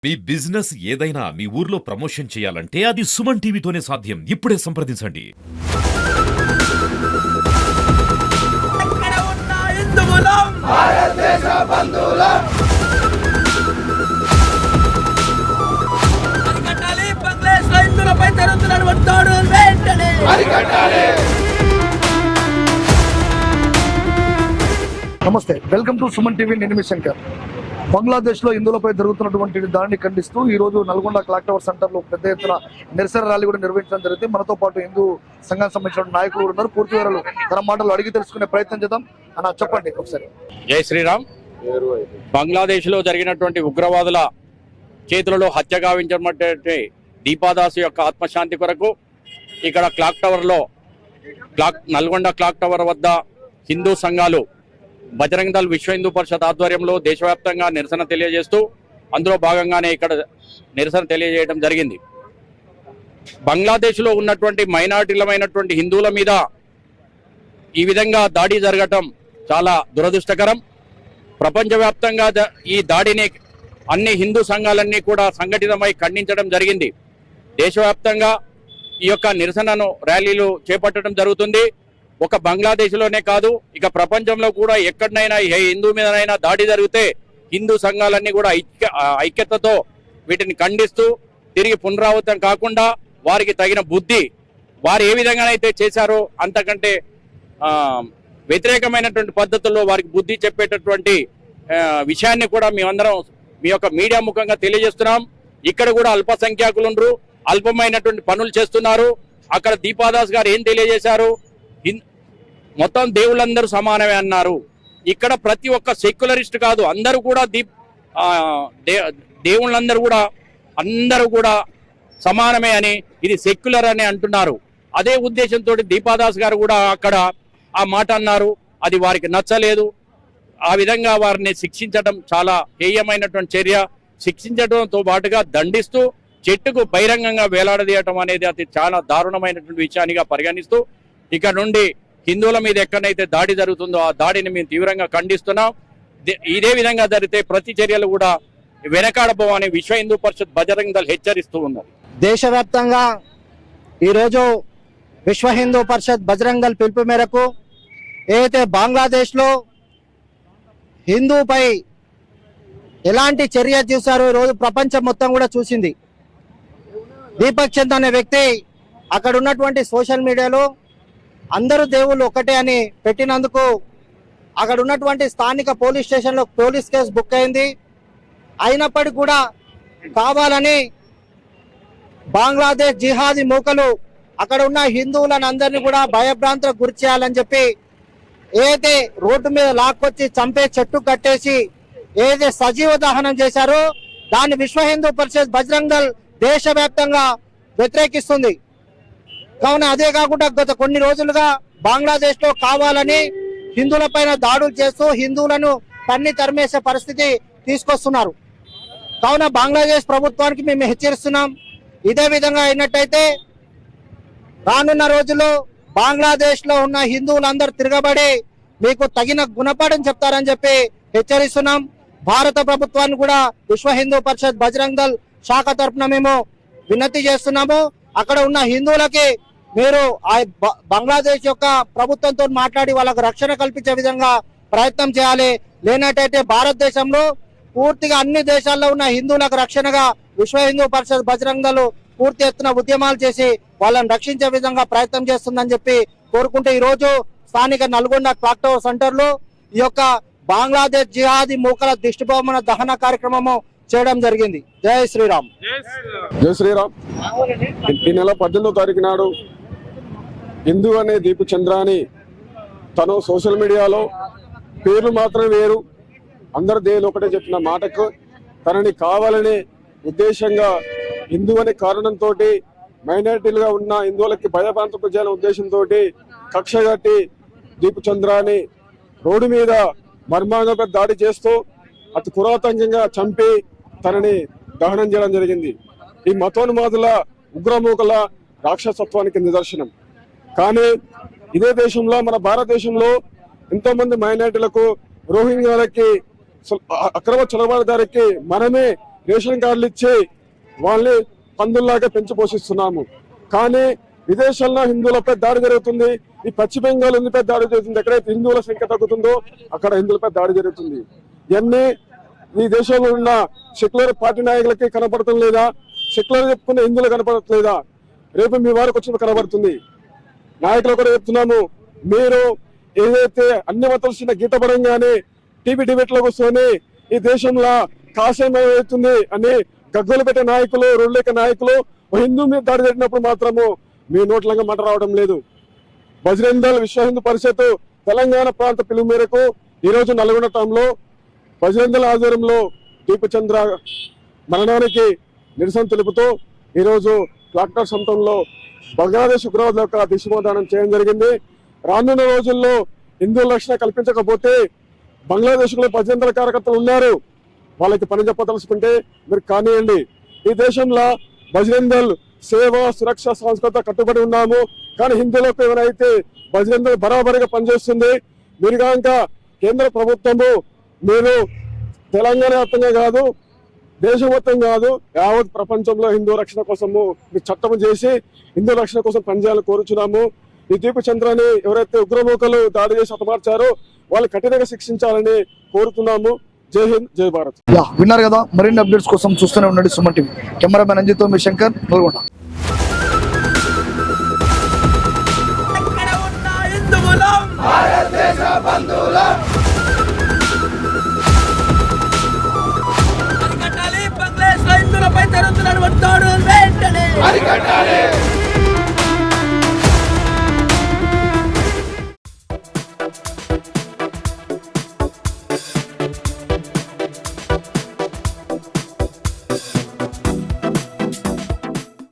మీ business ఏదైనా మీ ఊర్లో promotion చేయాలంటే అది సుమన్ టీవీతోనే సాధ్యం. ఇప్పుడే సంప్రదించండి. ఎక్కడ ఉన్నా హిందువులం, భారతదేశ బంధువులం. అరికట్టాలి బంగ్లాదేశ్లో హిందువులపై జరుగుతున్నటువంటి దాడులను వెంటనే అరికట్టాలి. నమస్తే, వెల్కమ్ టు సుమన్ టీవీ. నేను మీ శంకర్. బంగ్లాదేశ్ లో హిందువులపై జరుగుతున్నటువంటి దాడిని ఖండిస్తూ ఈ రోజు నల్గొండ క్లాక్ టవర్ సెంటర్ లో పెద్ద ఎత్తున నిరసన ర్యాలీ కూడా నిర్వహించడం జరిగింది. మనతో పాటు హిందూ సంఘానికి సంబంధించిన నాయకులు ఉన్నారు. పూర్తి వివరాలు తన మాటలు అడిగి తెలుసుకునే ప్రయత్నం చేద్దాం. అన్న చెప్పండి ఒకసారి. జై శ్రీరామ్. బంగ్లాదేశ్ లో జరిగినటువంటి ఉగ్రవాదుల చేతులలో హత్య గావించినటువంటి దీపాదాసు యొక్క ఆత్మశాంతి కొరకు ఇక్కడ క్లాక్ టవర్ లో నల్గొండ క్లాక్ టవర్ వద్ద హిందూ సంఘాలు బజరంగ్ దళ్ విశ్వ హిందూ పరిషత్ ఆధ్వర్యంలో దేశవ్యాప్తంగా నిరసన తెలియజేస్తూ అందులో భాగంగానే ఇక్కడ నిరసన తెలియజేయడం జరిగింది. బంగ్లాదేశ్లో ఉన్నటువంటి మైనారిటీలమైనటువంటి హిందువుల మీద ఈ విధంగా దాడి జరగటం చాలా దురదృష్టకరం. ప్రపంచవ్యాప్తంగా ఈ దాడిని అన్ని హిందూ సంఘాలన్నీ కూడా సంఘటితమై ఖండించడం జరిగింది. దేశవ్యాప్తంగా ఈ యొక్క నిరసనను ర్యాలీలు చేపట్టడం జరుగుతుంది. ఒక బంగ్లాదేశ్లోనే కాదు, ఇక ప్రపంచంలో కూడా ఎక్కడనైనా ఏ హిందూ మీదనైనా దాడి జరిగితే హిందూ సంఘాలన్నీ కూడా ఐక్యతతో వీటిని ఖండిస్తూ తిరిగి పునరావృతం కాకుండా వారికి తగిన బుద్ధి వారు ఏ విధంగానైతే చేశారో అంతకంటే వ్యతిరేకమైనటువంటి పద్ధతుల్లో వారికి బుద్ధి చెప్పేటటువంటి విషయాన్ని కూడా మేమందరం మీ యొక్క మీడియా ముఖంగా తెలియజేస్తున్నాం. ఇక్కడ కూడా అల్పసంఖ్యాకులు అల్పమైనటువంటి పనులు చేస్తున్నారు. అక్కడ దీపాదాస్ గారు ఏం తెలియజేశారు, మొత్తం దేవుళ్ళందరూ సమానమే అన్నారు. ఇక్కడ ప్రతి ఒక్క సెక్యులరిస్ట్ కాదు, అందరూ కూడా దేవుళ్ళందరూ కూడా అందరూ కూడా సమానమే అని, ఇది సెక్యులర్ అని అంటున్నారు. అదే ఉద్దేశంతో దీపాదాస్ గారు కూడా అక్కడ ఆ మాట అన్నారు. అది వారికి నచ్చలేదు. ఆ విధంగా వారిని శిక్షించడం చాలా హేయమైనటువంటి చర్య. శిక్షించడంతో పాటుగా దండిస్తూ చెట్టుకు బహిరంగంగా వేలాడదీయటం అనేది అది చాలా దారుణమైనటువంటి విషయానిగా పరిగణిస్తూ ఇక్కడ నుండి హిందువుల మీద ఎక్కడైతే దాడి జరుగుతుందో ఆ దాడిని మేము తీవ్రంగా ఖండిస్తున్నాం. ఇదే విధంగా జరిగితే ప్రతి చర్యలు కూడా వెనకాడబోమని విశ్వ హిందూ పరిషత్ బజరంగ్ దళ్ హెచ్చరిస్తూ ఉన్నారు. దేశవ్యాప్తంగా ఈరోజు విశ్వ హిందూ పరిషత్ బజరంగ్ దళ్ పిలుపు మేరకు ఏదైతే బంగ్లాదేశ్లో హిందూపై ఎలాంటి చర్య చూశారో ఈరోజు ప్రపంచం మొత్తం కూడా చూసింది. దీపక్ చంద్ అనే వ్యక్తి అక్కడ ఉన్నటువంటి సోషల్ మీడియాలో అందరూ దేవుళ్ళు ఒకటే అని పెట్టినందుకు అక్కడ ఉన్నటువంటి స్థానిక పోలీస్ స్టేషన్లో పోలీస్ కేసు బుక్ అయింది. అయినప్పటికీ కూడా కావాలని బంగ్లాదేశ్ జిహాదీ మూకలు అక్కడ ఉన్న హిందువులను అందరినీ కూడా భయభ్రాంతులకు గురి చేయాలని చెప్పి ఏదైతే రోడ్డు మీద లాక్కొచ్చి చంపే చెట్టు కట్టేసి ఏదైతే సజీవ దహనం చేశారో దాన్ని విశ్వ హిందూ పరిషత్ బజరంగ్ దళ్ దేశవ్యాప్తంగా వ్యతిరేకిస్తుంది. కావున అదే కాకుండా గత కొన్ని రోజులుగా బంగ్లాదేశ్ లో కావాలని హిందువుల పైన దాడులు చేస్తూ హిందువులను తన్ని తరిమేసే పరిస్థితి తీసుకొస్తున్నారు. కావున బంగ్లాదేశ్ ప్రభుత్వానికి మేము హెచ్చరిస్తున్నాం. ఇదే విధంగా అయినట్టయితే రానున్న రోజుల్లో బంగ్లాదేశ్ లో ఉన్న హిందువులందరూ తిరగబడి మీకు తగిన గుణపాఠం చెప్తారని చెప్పి హెచ్చరిస్తున్నాం. భారత ప్రభుత్వాన్ని కూడా విశ్వ హిందూ పరిషత్ బజరంగ్ దళ్ శాఖ తరఫున మేము వినతి చేస్తున్నాము. అక్కడ ఉన్న హిందువులకి మీరు ఆ బంగ్లాదేశ్ యొక్క ప్రభుత్వంతో మాట్లాడి వాళ్ళకు రక్షణ కల్పించే విధంగా ప్రయత్నం చేయాలి. లేనట్టయితే భారతదేశంలో పూర్తిగా అన్ని దేశాల్లో ఉన్న హిందువులకు రక్షణగా విశ్వ హిందూ పరిషత్ బజరంగ్ దళ్ పూర్తి ఎత్తున ఉద్యమాలు చేసి వాళ్ళని రక్షించే విధంగా ప్రయత్నం చేస్తుందని చెప్పి కోరుకుంటూ ఈ రోజు స్థానిక నల్గొండ క్లాక్ టవర్ సెంటర్ లో ఈ యొక్క బంగ్లాదేశ్ జిహాదీ మూకల దిష్టిబొమ్మన దహన కార్యక్రమము చేయడం జరిగింది. జై శ్రీరామ్. జై శ్రీరామ్. ఈ నెల 18వ తారీఖు నాడు హిందూ అనే దీపు చంద్రాని తను సోషల్ మీడియాలో పేర్లు మాత్రం వేరు అందరు దేవులు ఒకటే చెప్పిన మాటకు తనని కావాలనే ఉద్దేశంగా హిందూ అనే కారణంతో మైనారిటీలుగా ఉన్న హిందువులకి భయభ్రాంతకు చేయాలనే ఉద్దేశంతో కక్ష కట్టి దీపు చంద్రాని రోడ్డు మీద మర్మాంగంగా దాడి చేస్తూ అతి పురాతనంగా చంపి తనని దహనం చేయడం జరిగింది. ఈ మతోన్మాదుల ఉగ్రమూకల రాక్షసత్వానికి నిదర్శనం. కానీ ఇదే దేశంలో మన భారతదేశంలో ఎంతో మంది మైనారిటీలకు రోహింగ్యాలకి అక్రమ చొరబాటుదారికి మనమే రేషన్ కార్డులు ఇచ్చి వాళ్ళని పందుల్లాగా పెంచి పోషిస్తున్నాము. కానీ విదేశాల్లో హిందువులపై దాడి జరుగుతుంది. ఈ పశ్చిమ బెంగాల్ హిందువులపై దాడి జరుగుతుంది. ఎక్కడైతే హిందువుల సంఖ్య తగ్గుతుందో అక్కడ హిందువులపై దాడి జరుగుతుంది. ఇవన్నీ ఈ దేశంలో ఉన్న సెక్యులర్ పార్టీ నాయకులకి కనపడటం లేదా? సెక్యులర్ చెప్పుకునే హిందువులు కనపడట్లేదా? రేపు మీ వారికి వచ్చిన కనబడుతుంది. నాయకులు కూడా చెప్తున్నాము, మీరు ఏదైతే అన్ని మతాలు చిన్న గీత పడంగానే టీవీ డిబేట్ లో కూర్చొని ఈ దేశంలో కాషాయం అవుతుంది అని గగ్గోలు పెట్టే నాయకులు, రోడ్లేక నాయకులు హిందూ మీద దాడి జరిగినప్పుడు మాత్రము మీ నోట్లంగా మాట రావడం లేదు. బజరంగ్ దళ్ విశ్వ హిందూ పరిషత్ తెలంగాణ ప్రాంత పిలుపు మేరకు ఈ రోజు నల్గొండ టౌన్లో బజరంగ్ దళ్ ఆధ్వర్యంలో దీపచంద్ర మరణానికి నిరసన తెలుపుతూ ఈ రోజు క్లాక్టర్ సొంతంలో బంగ్లాదేశ్ ఉగ్రవాదుల యొక్క దిశమోదానం చేయడం జరిగింది. రానున్న రోజుల్లో హిందువుల రక్షణ కల్పించకపోతే బంగ్లాదేశ్ లో బజరంగ్ దళ్ కార్యకర్తలు ఉన్నారు, వాళ్ళకి పని చెప్పదలుచుకుంటే మీరు కానివ్వండి. ఈ దేశంలో బజరంగ్ దళ్ సేవ, సురక్ష, సంస్కృత కట్టుబడి ఉన్నాము. కానీ హిందువులకు ఎవరైతే బజరంగ్ దళ్ బరాబరిగా పనిచేస్తుంది. మీరు కనుక కేంద్ర ప్రభుత్వము మీరు తెలంగాణ వ్యాప్తంగా కాదు, దేశం మొత్తం కాదు, యావత్ ప్రపంచంలో హిందూ రక్షణ కోసము మీరు చట్టం చేసి హిందూ రక్షణ కోసం పనిచేయాలని కోరుచున్నాము. ఈ దీపచంద్రని ఎవరైతే ఉగ్రమూకలు దాడి చేసి హతమార్చారో వాళ్ళు కఠినంగా శిక్షించాలని కోరుతున్నాము. జై హింద్, జై భారత్. విన్నారు కదా, మరిన్ని అప్డేట్స్ కోసం చూస్తూనే ఉండండి సుమన్ టీవీ. కెమెరామెన్ అంజితో మీ శంకర్, నల్గొండ. ఎక్కడ ఉన్న హిందువులం భారతదేశ బంధువులం. అరికట్టాలి బంగ్లాదేశ్ లో హిందువులపై జరుగుతున్న దాడులను వెంటనే అరికట్టాలి.